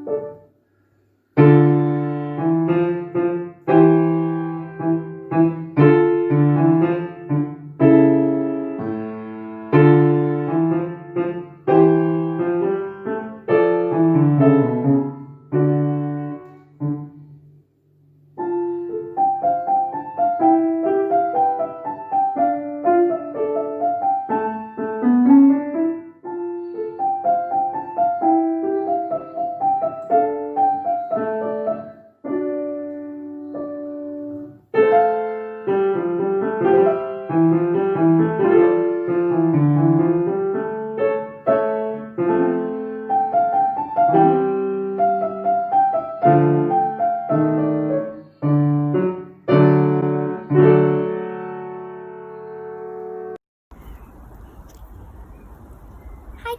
Hi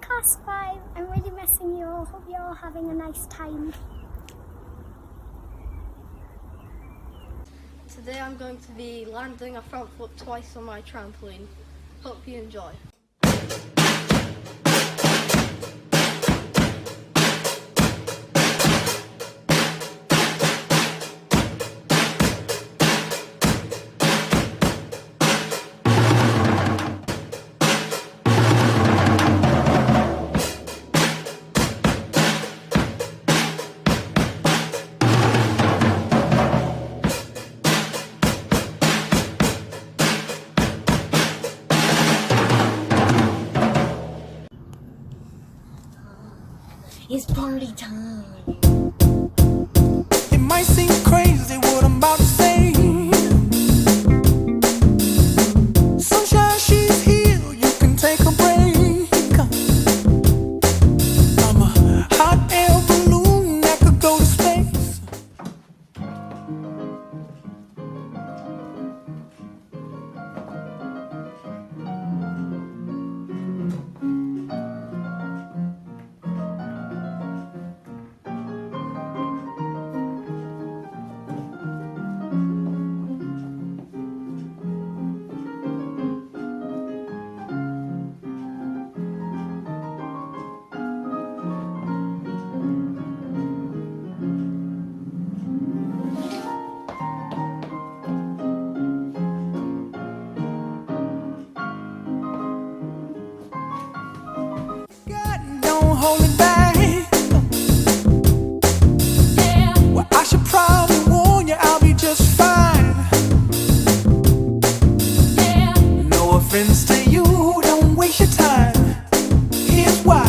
Class 5, I'm really missing you all. Hope you're all having a nice time. Today I'm going to be landing a front flip twice on my trampoline. Hope you enjoy. It's party time. It might seem crazy what I'm about to say. Sunshine, she's here, you can take a break. I'm a hot air balloon that could go to space. Don't hold it back. Well, I should probably warn you, I'll be just fine. No offense to you, don't waste your time. Here's why.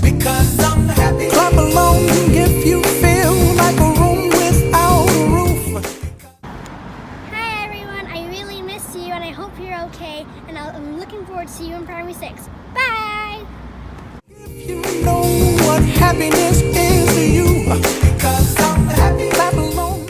Because I'm happy. Clap along if you feel like a room without a roof. Hi everyone, I really miss you and I hope you're okay, and I'm looking forward to see you in Primary 6. Bye! You know what happiness is to you. Because I'm happy. Clap along.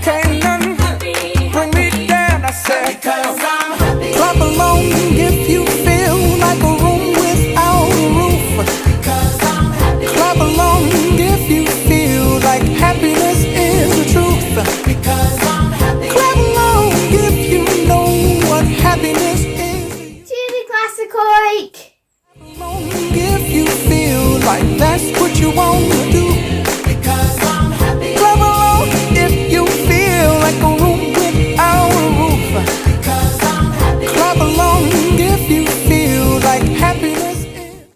Can't none bring me down, I said. Because I'm happy. Clap along if you feel like a room without a roof. Because I'm happy. Clap along if you feel like happiness is the truth. Because I'm happy. Clap along if you know what happiness is. Cheesy Classicoik! Clap along if you feel like that's what you want to do. Because I'm happy. Clap along if you feel like a room without a roof. Because I'm happy. Clap along if you feel like happiness is.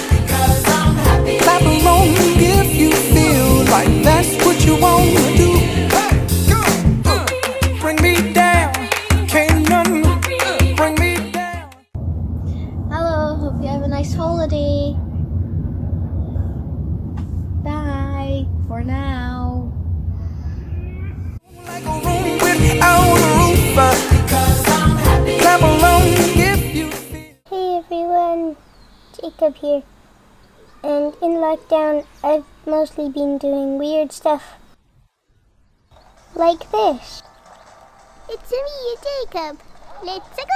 Because I'm happy. Clap along if you feel like that's what you want to do. Bring me down, can't none bring me down. Hello, hope you have a nice holiday. Bye for now. Like a room without a roof. Because I'm happy. Clap along if you feel. Hey everyone, Jacob here. And in lockdown, I've mostly been doing weird stuff. Like this. It's me, Jacob. Let's go!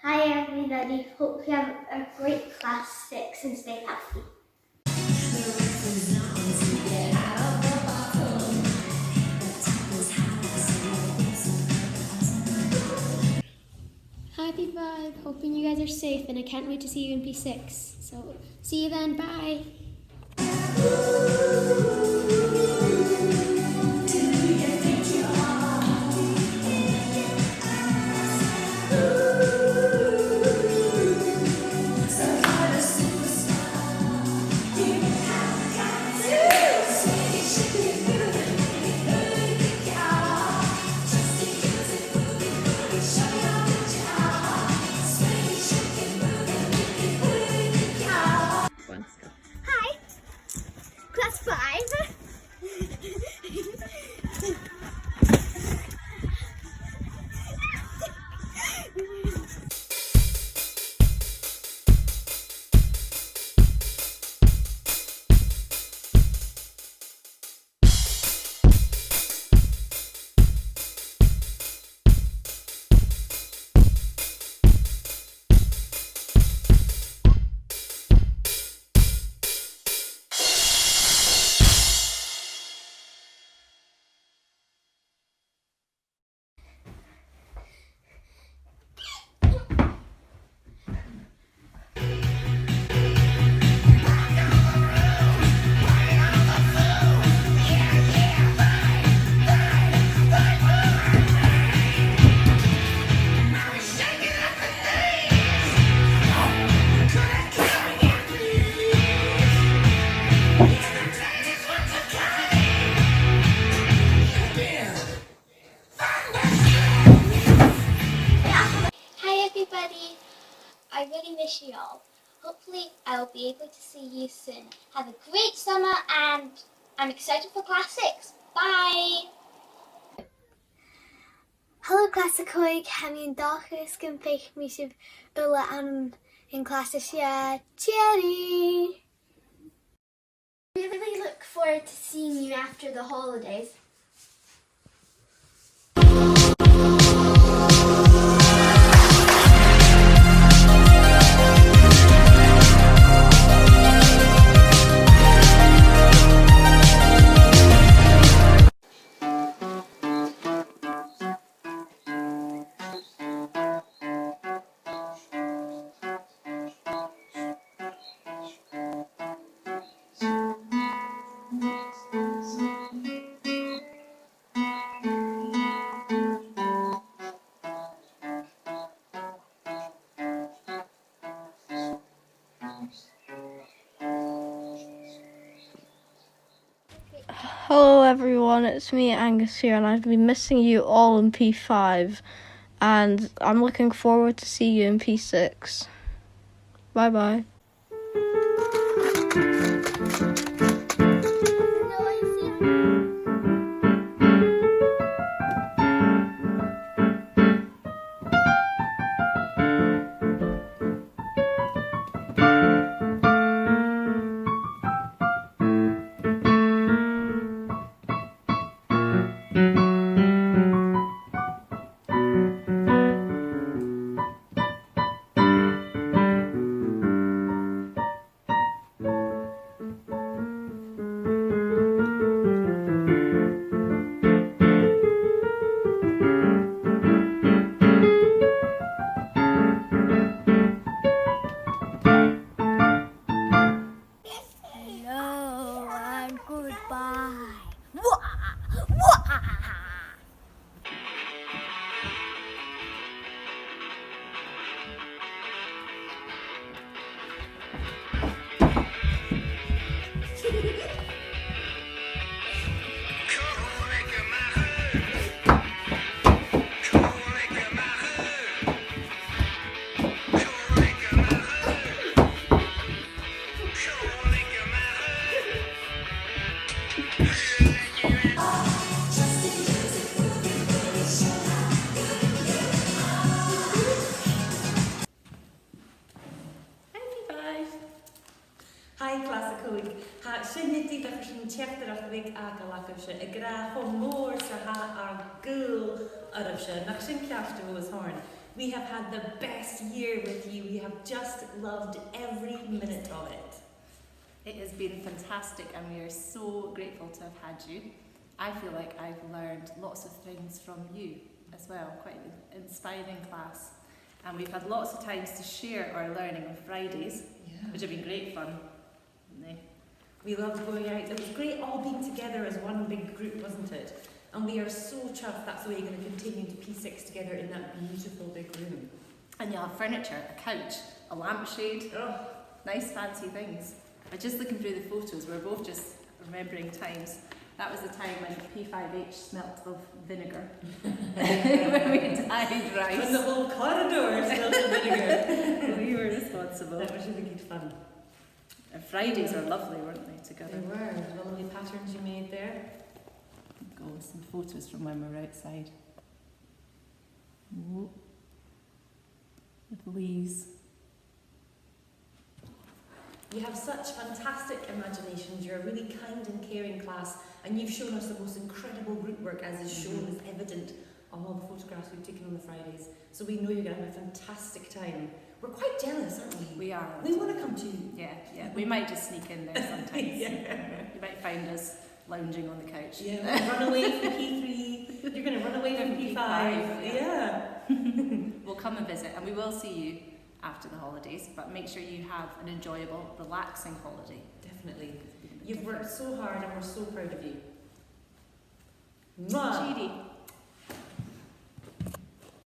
Hi everybody, hope you have a great class 6 and stay healthy. Hi P5, hoping you guys are safe and I can't wait to see you in P6. So see you then, bye. Hi, class 5. Hi everybody, I really miss you all. Hopefully I'll be able to see you soon. Have a great summer and I'm excited for class 6. Bye! Hallo klasse Koig, Hemi and Darkus can pick me to Ulla and in classes yeah, Cherry. Really look forward to seeing you after the holidays. Hello everyone, it's me Angus here and I've been missing you all in P5 and I'm looking forward to see you in P6. Bye bye. Big Agalakasha, a gra honor saha our ghoul arabsha, Nakshin Kyafta was horn. We have had the best year with you. We have just loved every minute of it. It has been fantastic and we are so grateful to have had you. I feel like I've learned lots of things from you as well, quite an inspiring class. And we've had lots of times to share our learning on Fridays, which have been great fun, haven't they? We loved going out. It was great all being together as one big group, wasn't it? And we are so chuffed that's the way you're going to continue to P6 together in that beautiful big room. And you'll have furniture, a couch, a lampshade, nice fancy things. I'm just looking through the photos, we're both just remembering times. That was the time when P5H smelt of vinegar. When we dyed rice. When the whole corridor smelled of vinegar. We were responsible. That was really good fun. And Fridays are lovely, weren't they, together? They were. The lovely patterns you made there. Go with some photos from when we were outside. Ooh. With Lee's. You have such fantastic imaginations. You're a really kind and caring class, and you've shown us the most incredible group work, as is shown, as evident on all the photographs we've taken on the Fridays. So we know you're going to have a fantastic time. We're quite jealous, aren't we? We are. We want to come too. Yeah. We might just sneak in there sometimes. Yeah. You might find us lounging on the couch. Yeah, we'll run away from P3. You're going to run away from P5. Yeah. We'll come and visit, and we will see you after the holidays, but make sure you have an enjoyable, relaxing holiday. Definitely. You've worked so hard and we're so proud of you. Mwah. Judy.